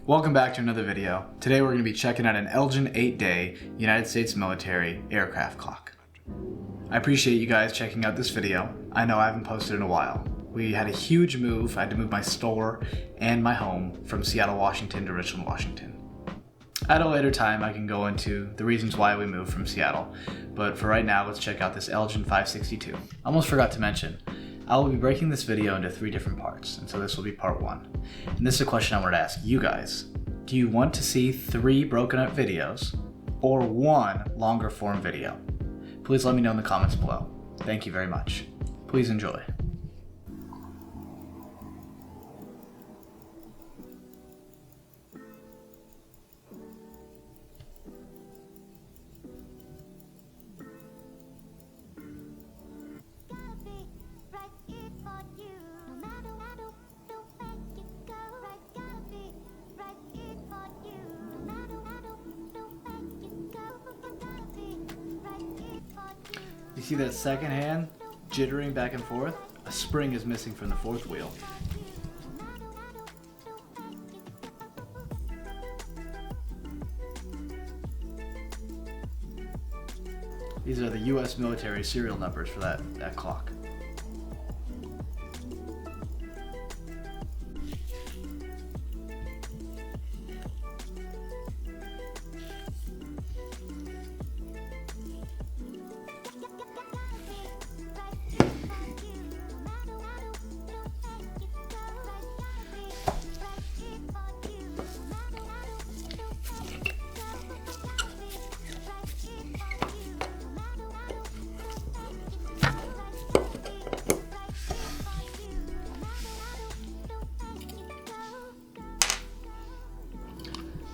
Welcome back to another video. Today we're going to be checking out an Elgin 8-day United States military aircraft clock. I appreciate you guys checking out this video. I know I haven't posted in a while. We had a huge move. I had to move my store and my home from Seattle, Washington to Richland, Washington. At a later time I can go into the reasons why we moved from Seattle, but for right now let's check out this Elgin 562. Almost forgot to mention, I will be breaking this video into 3 different parts, and so this will be part 1. And this is a question I wanted to ask you guys. Do you want to see 3 broken up videos or 1 longer form video? Please let me know in the comments below. Thank you very much. Please enjoy. You see that second hand jittering back and forth? A spring is missing from the 4th wheel. These are the US military serial numbers for that clock.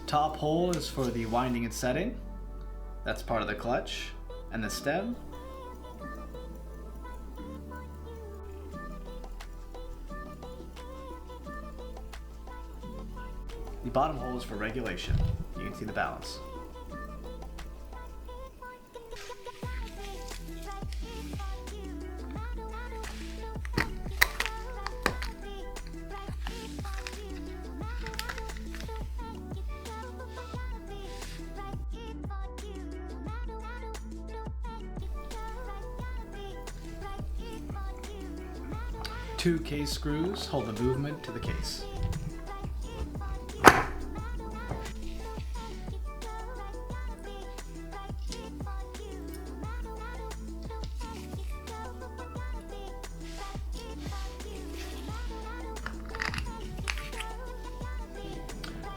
Top hole is for the winding and setting. That's part of the clutch and the stem. The bottom hole is for regulation. You can see the balance. Two case screws hold the movement to the case.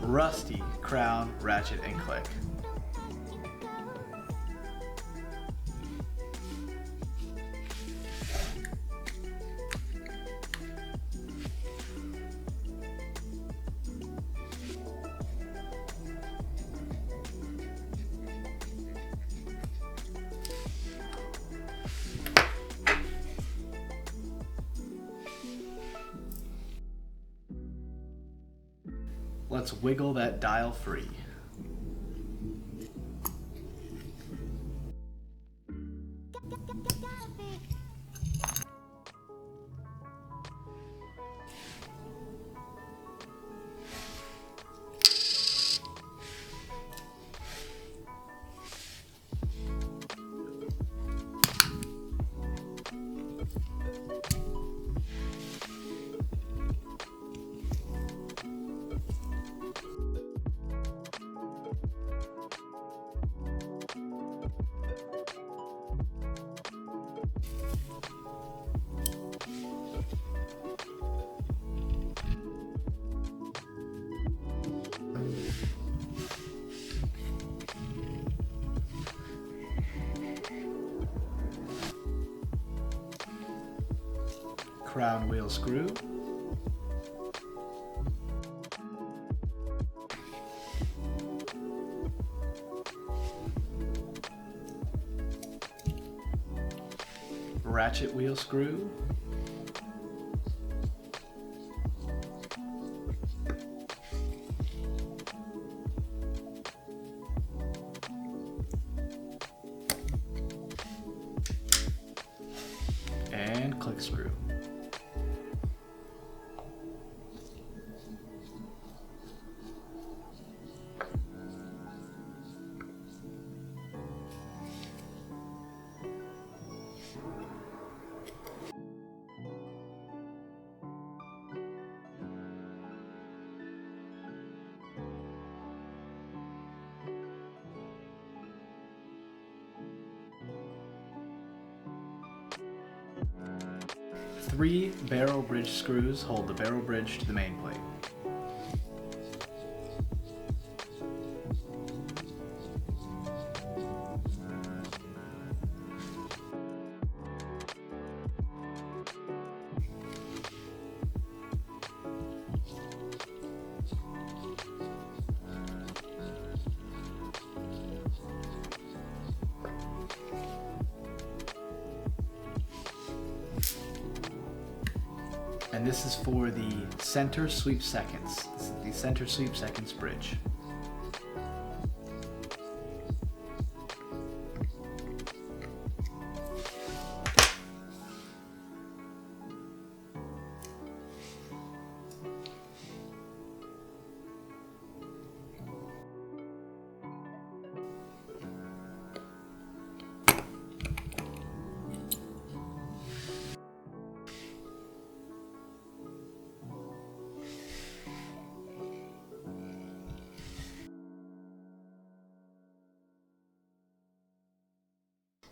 Rusty crown, ratchet, and click. Let's wiggle that dial free. Crown wheel screw. Ratchet wheel screw. And click screw. 3 barrel bridge screws hold the barrel bridge to the main plate. And this is for the center sweep seconds. This is the center sweep seconds bridge.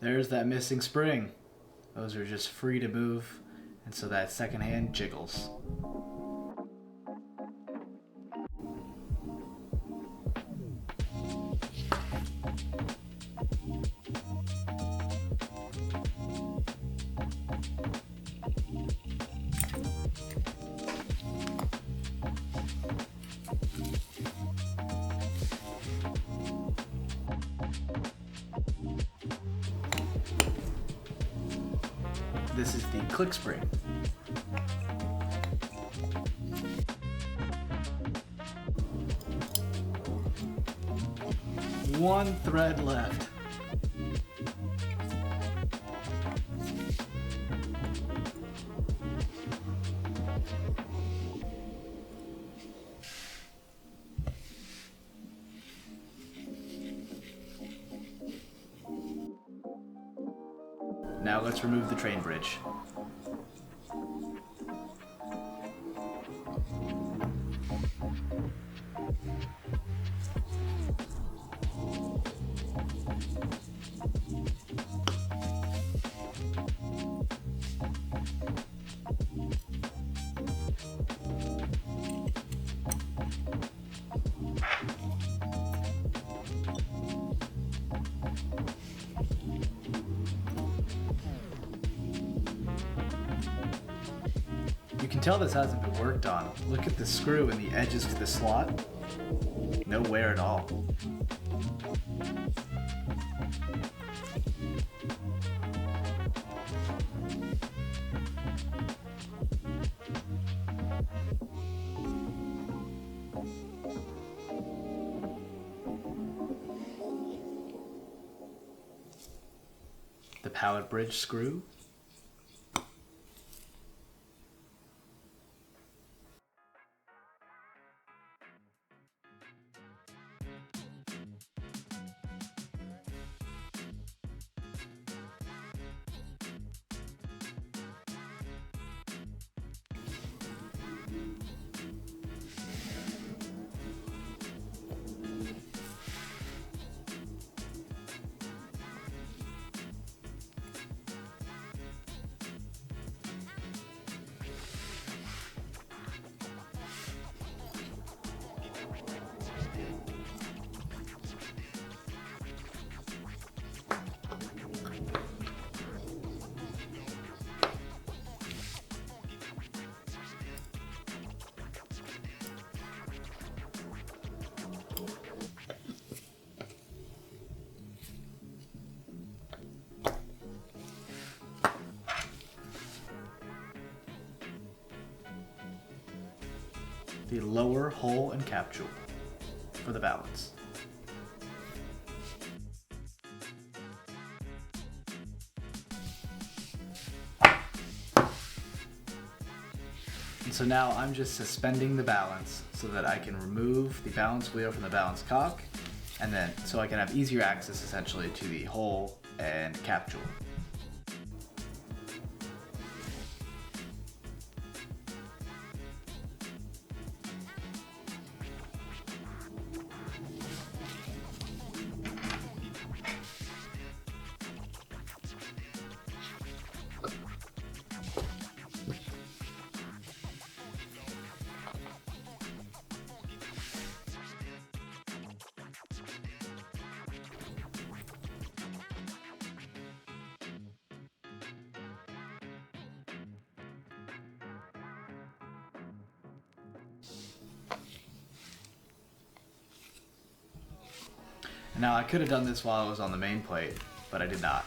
There's that missing spring. Those are just free to move, and so that second hand jiggles. This is the click spring. One thread left. Now let's remove the train bridge. You can tell this hasn't been worked on. Look at the screw and the edges to the slot. No wear at all. The pallet bridge screw. The lower hole and capsule for the balance. And so now I'm just suspending the balance so that I can remove the balance wheel from the balance cock, and then so I can have easier access essentially to the hole and capsule. Now I could have done this while I was on the main plate, but I did not.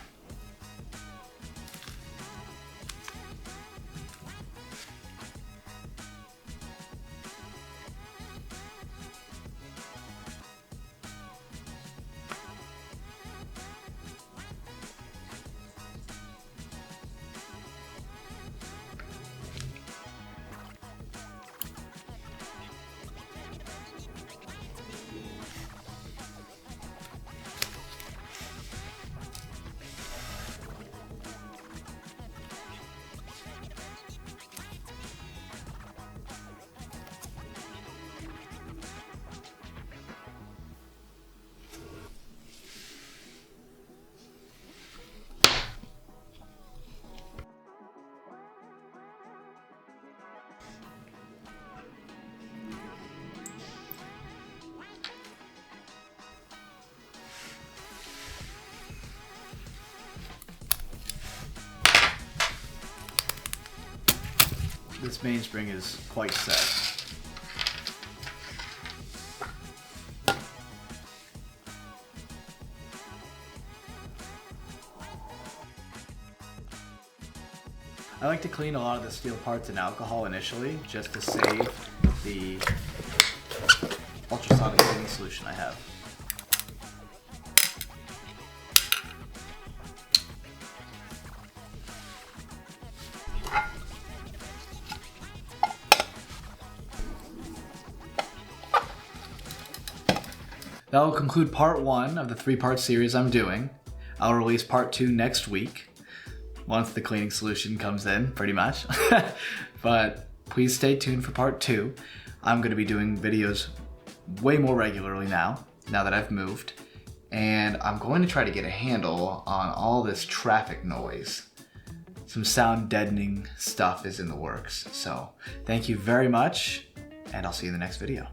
This mainspring is quite set. I like to clean a lot of the steel parts in alcohol initially, just to save the ultrasonic cleaning solution I have. That will conclude part 1 of the 3-part series I'm doing. I'll release part 2 next week, once the cleaning solution comes in, pretty much. But please stay tuned for part 2. I'm going to be doing videos way more regularly now that I've moved. And I'm going to try to get a handle on all this traffic noise. Some sound deadening stuff is in the works. So thank you very much, and I'll see you in the next video.